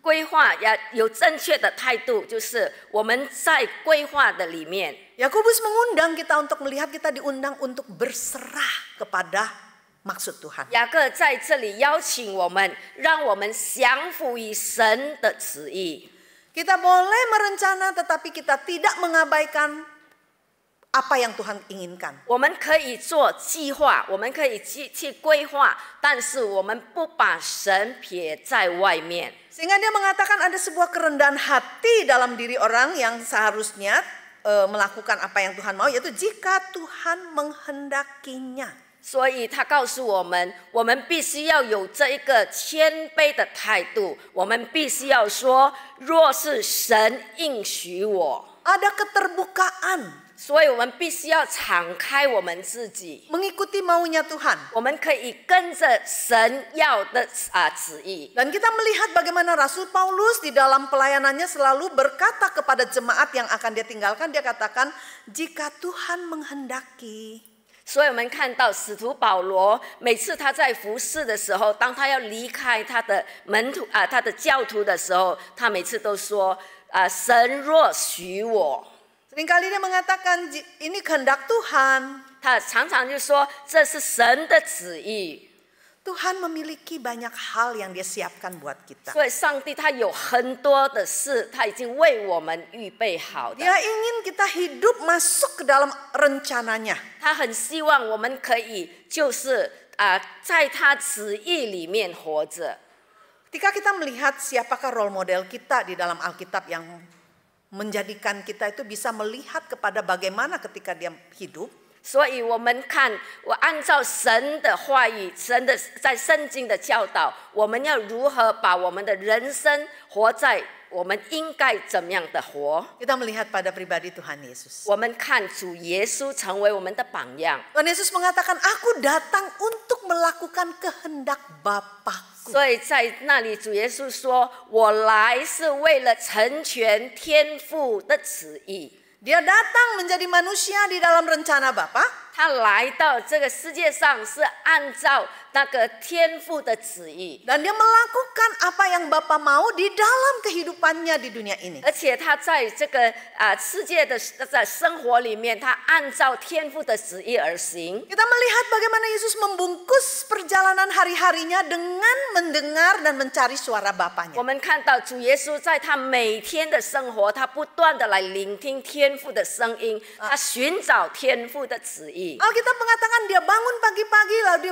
规划要有正确的态度，就是我们在规划的里面。 Yakobus mengundang kita untuk melihat, kita diundang untuk berserah kepada maksud Tuhan. 雅各在这里邀请我们，让我们降服于神的旨意。 Kita boleh merencana tetapi kita tidak mengabaikan apa yang Tuhan inginkan. 我们可以做计划，我们可以去规划，但是我们不把神撇在外面。 Sehingga dia mengatakan ada sebuah kerendahan hati dalam diri orang yang seharusnya melakukan apa yang Tuhan mau, yaitu jika Tuhan menghendakinya. 所以他告诉我们，我们必须要有这一个谦卑的态度，我们必须要说，若是神应许我， Ada keterbukaan. 所以我们必须要敞开我们自己， Mengikuti maunya Tuhan. 我们可以跟着神要的旨意。 Dan kita melihat bagaimana Rasul Paulus di dalam pelayanannya selalu berkata kepada jemaat yang akan dia tinggalkan, dia katakan, jika Tuhan menghendaki. 所以我们看到使徒保罗，每次他在服侍的时候，当他要离开他的门徒他的教徒的时候，他每次都说神若许我。 Seringkali dia mengatakan, ini kehendak Tuhan. 他常常就说这是神的旨意。 Tuhan memiliki banyak hal yang dia siapkan buat kita. 所以上帝他有很多的事，他已经为我们预备好的。 Dia ingin kita hidup masuk ke dalam rencananya. 他很希望我们可以就是在他旨意里面活着。 Ketika kita melihat siapakah role model kita di dalam Alkitab yang menjadikan kita itu bisa melihat kepada bagaimana ketika dia hidup. 所以我们看，我按照神的话语，神的在圣经的教导，我们要如何把我们的人生活在我们应该怎么样的活？ Kita melihat pada pribadi Tuhan Yesus. 我们看主耶稣成为我们的榜样。 Tuhan Yesus mengatakan, aku datang untuk melakukan kehendak Bapa-Ku. 所以在那里，主耶稣说：“我来是为了成全天父的旨意。” Dia datang menjadi manusia di dalam rencana Bapa. 他来到这个世界上是按照那个天父的旨意， Dan dia melakukan apa yang Bapa mau di dalam kehidupannya di dunia ini. 而且他在这个世界的在生活里面，他按照天父的旨意而行。 Kita melihat bagaimana Yesus membungkus perjalanan hari-harinya dengan mendengar dan mencari suara 我 Bapanya. 们看到主耶稣在他每天的生活，他不断的来聆听天父的声音，他寻找天父的旨意。 Alkitab mengatakan dia bangun pagi-pagi lalu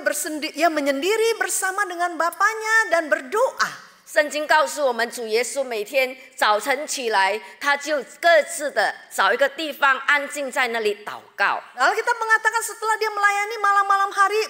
dia menyendiri bersama dengan Bapanya dan berdoa. 圣经告诉我们，主耶稣每天早晨起来，他就各自的找一个地方安静在那里祷告。 Alkitab mengatakan setelah dia melayani malam-malam hari,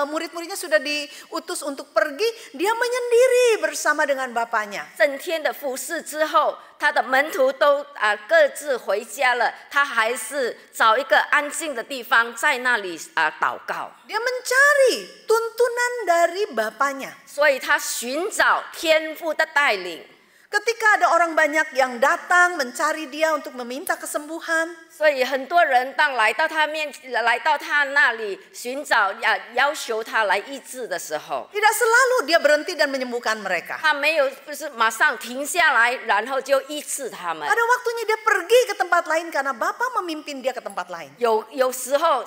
murid-muridnya sudah diutus untuk pergi, dia menyendiri bersama dengan Bapanya. 整天的服侍之后，他的门徒都各自回家了，他还是找一个安静的地方在那里祷告。 Dia mencari tuntunan dari Bapanya. 所以他寻找天父的带领。 Ketika ada orang banyak yang datang mencari dia untuk meminta kesembuhan, 所以很多人当来到他那里寻找要求他来医治的时候， tidak selalu dia berhenti dan menyembuhkan mereka. 他没有不是马上停下来，然后就医治他们。 Ada waktunya dia pergi ke tempat lain karena Bapa memimpin dia ke tempat lain. 有时候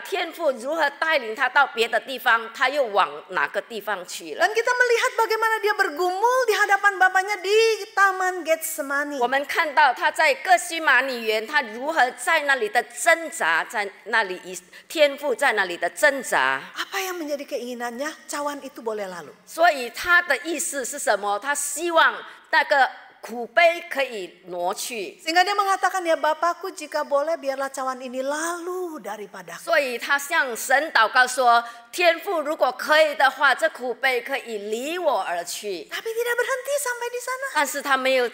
天父如何带领他到别的地方，他又往哪个地方去了？ Dan kita melihat bagaimana dia bergumul di hadapan Bapanya di Taman Getsemani. 我们看到他在各西马尼园，他如何在那里的挣扎，在那里天父在那里的挣扎。 Apa yang menjadi keinginannya? Cawan itu boleh lalu. 所以他的意思是什么？他希望那个苦杯可以挪去。 Sehingga dia mengatakan, ya Bapakku jika boleh biarlah cawan ini lalu daripadaku. 所以他向神祷告说：“天父，如果可以的话，这苦杯可以离我而去。” Tapi tidak berhenti sampai di sana. 但是他没有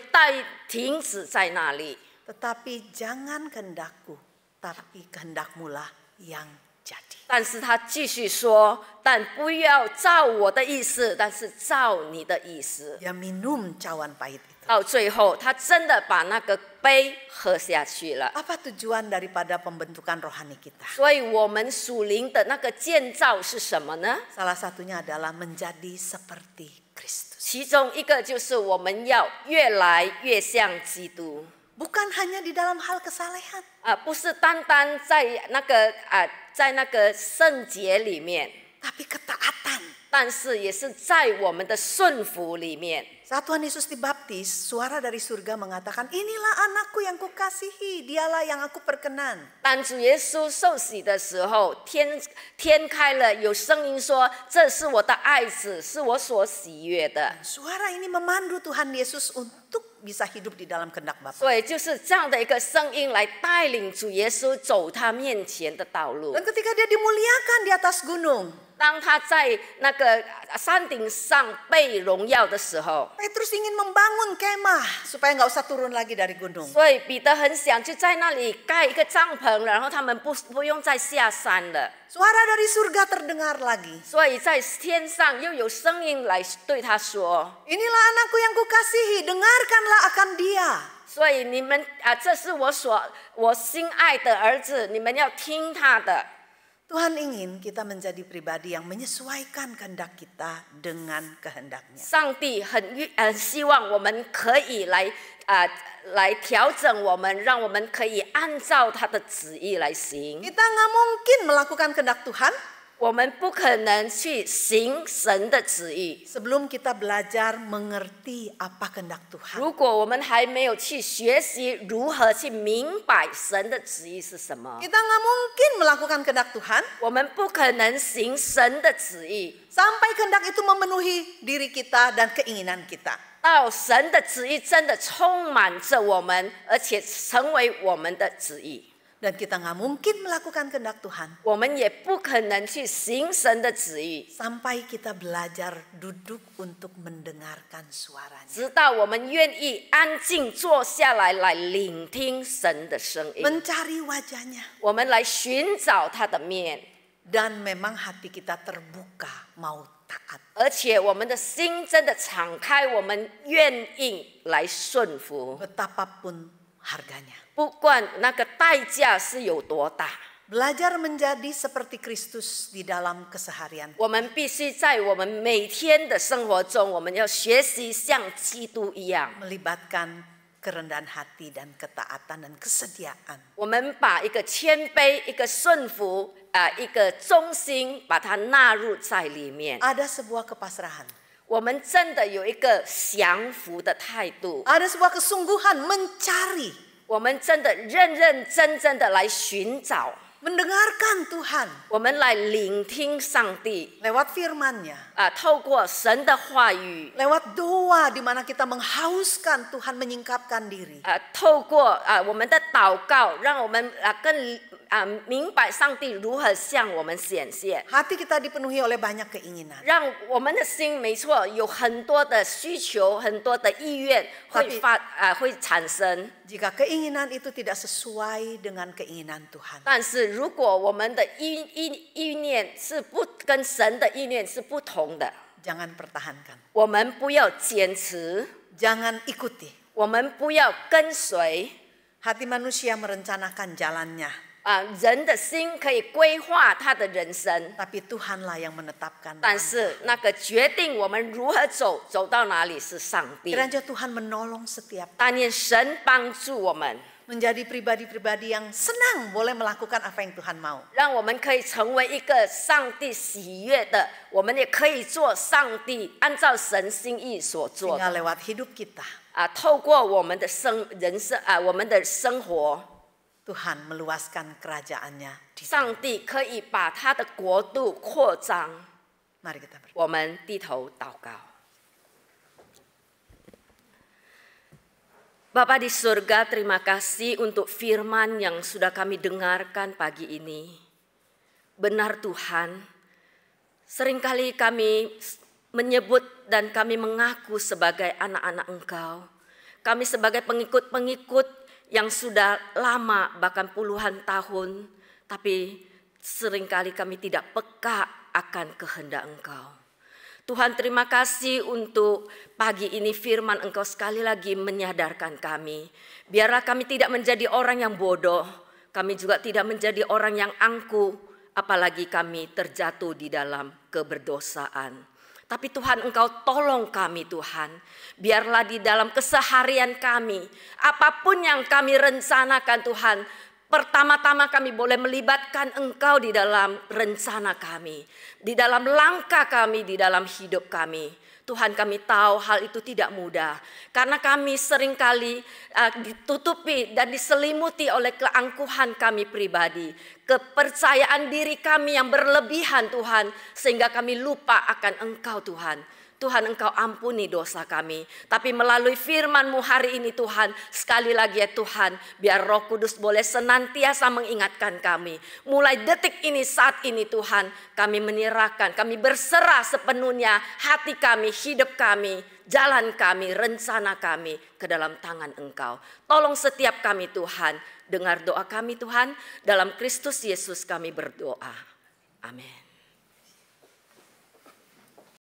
停止在那里。 Tetapi jangan kehendakku, tapi kehendakmulah yang jadi. 但是他继续说：“但不要照我的意思，但是照你的意思。” Dia minum cawan pahit itu. 到最后，他真的把那个杯喝下去了。 Apa tujuan daripada pembentukan rohani kita? 所以，我们属灵的那个建造是什么呢？ Salah satunya adalah menjadi seperti Kristus. 其中一个就是我们要越来越像基督。 Bukan hanya di dalam hal kesalehan. 不是单单在那个圣洁里面， Tapi ketaatan. 但是也是在我们的顺服里面。 Saat Tuhan Yesus dibaptis, suara dari surga mengatakan, inilah anakku yang kukasihi, dialah yang aku perkenan. 当主耶稣受洗的时候，天开了，有声音说：“这是我的爱子，是我所喜悦的。” Suara ini memandu Tuhan Yesus untuk bisa hidup di dalam kehendak Bapa. 所以就是这样的一个声音来带领主耶稣走他面前的道路。 Dan ketika dia dimuliakan di atas gunung, 当他在那个山顶上被荣耀的时候， Petrus ingin membangun kemah supaya nggak usah turun lagi dari gunung. 所以彼得很想就在那里盖一个帐篷，然后他们不用再下山了。 Suara dari surga terdengar lagi. 所以在天上又有声音来对他说 Inilah anakku yang kukasihi, dengarkanlah akan dia.：“ 所以你们这是我心爱的儿子，你们要听他的。” Tuhan ingin kita menjadi pribadi yang menyesuaikan kehendak kita dengan kehendaknya. 上帝很希望我们可以来调整我们，让我们可以按照他的旨意来行。 Kita nggak mungkin melakukan kehendak Tuhan 我们不可能去行神的旨意， sebelum kita belajar mengerti apa kehendak Tuhan. 如果我们还没有去学习如何去明白神的旨意是什么， Kita nggak mungkin melakukan kehendak Tuhan 我们不可能行神的旨意， sampai kehendak itu memenuhi diri kita dan keinginan kita. 到神的旨意真的充满着我们，而且成为我们的旨意。 Dan kita nggak mungkin melakukan kehendak Tuhan 我们也不可能去行神的旨意， sampai kita belajar duduk untuk mendengarkan suaranya. 直到我们愿意安静坐下来，来聆听神的声音， Mencari wajahnya. 我们来寻找他的面， Dan memang hati kita terbuka mau taat. 而且我们的心真的敞开，我们愿意来顺服， Betapapun harganya. 不管那个代价是有多大， Belajar menjadi seperti Kristus di dalam keseharian. 我们必须在我们每天的生活中，我们要学习像基督一样， Melibatkan kerendahan hati dan ketaatan dan kesediaan. 我们把一个谦卑、一个顺服、一个忠心，把它纳入在里面。 Ada sebuah kepasrahan. 我们真的有一个降服的态度， Ada sebuah kesungguhan mencari. 我们真的认认真真的来寻找， Mendengarkan Tuhan 我们来聆听上帝 lewat firman-Nya. 透过神的话语， Lewat doa di mana kita menghauskan Tuhan menyingkapkan diri. 透过我们的祷告，让我们更明白上帝如何向我们显现， Hati kita dipenuhi oleh banyak keinginan. 让我们的心没错有很多的需求，很多的意愿会产生。 Jika keinginan itu tidak sesuai dengan keinginan Tuhan, 但是如果我们的意念是不跟神的意念是不同的， jangan pertahankan. 我们不要坚持， Jangan ikuti. 我们不要跟随。 Hati manusia merencanakan jalannya, 人的心可以规划他的人生， tapi Tuhanlah yang menetapkan. 但是那个决定我们如何走到哪里是上帝。 Kiranya Tuhan menolong setiap 但愿神帮助我们， menjadi pribadi-pribadi yang senang boleh melakukan apa yang Tuhan mau. 让我们可以成为一个上帝喜悦的，我们也可以做上帝按照神心意所做的。 Sehingga lewat hidup kita 透过我们的我们的生活， Tuhan meluaskan kerajaannya di 上帝可以把他的国度扩张。 Mari kita berdoa. 我们低头祷告。Bapa di surga, terima kasih untuk firman yang sudah kami dengarkan pagi ini. Benar Tuhan, seringkali kami menyebut dan kami mengaku sebagai anak-anak Engkau. Kami sebagai pengikut-pengikut yang sudah lama, bahkan puluhan tahun, tapi seringkali kami tidak peka akan kehendak Engkau. Tuhan, terima kasih untuk pagi ini firman Engkau sekali lagi menyadarkan kami. Biarlah kami tidak menjadi orang yang bodoh, kami juga tidak menjadi orang yang angkuh, apalagi kami terjatuh di dalam keberdosaan. Tapi Tuhan, Engkau tolong kami Tuhan. Biarlah di dalam keseharian kami, apapun yang kami rencanakan Tuhan, pertama-tama kami boleh melibatkan Engkau di dalam rencana kami, di dalam langkah kami, di dalam hidup kami. Tuhan, kami tahu hal itu tidak mudah, karena kami seringkali ditutupi dan diselimuti oleh keangkuhan kami pribadi, kepercayaan diri kami yang berlebihan Tuhan, sehingga kami lupa akan Engkau Tuhan. Tuhan, Engkau ampuni dosa kami. Tapi melalui firman-Mu hari ini Tuhan, sekali lagi ya Tuhan, biar Roh Kudus boleh senantiasa mengingatkan kami. Mulai detik ini, saat ini Tuhan, kami menyerahkan, kami berserah sepenuhnya hati kami, hidup kami, jalan kami, rencana kami ke dalam tangan Engkau. Tolong setiap kami Tuhan, dengar doa kami Tuhan, dalam Kristus Yesus kami berdoa. Amin.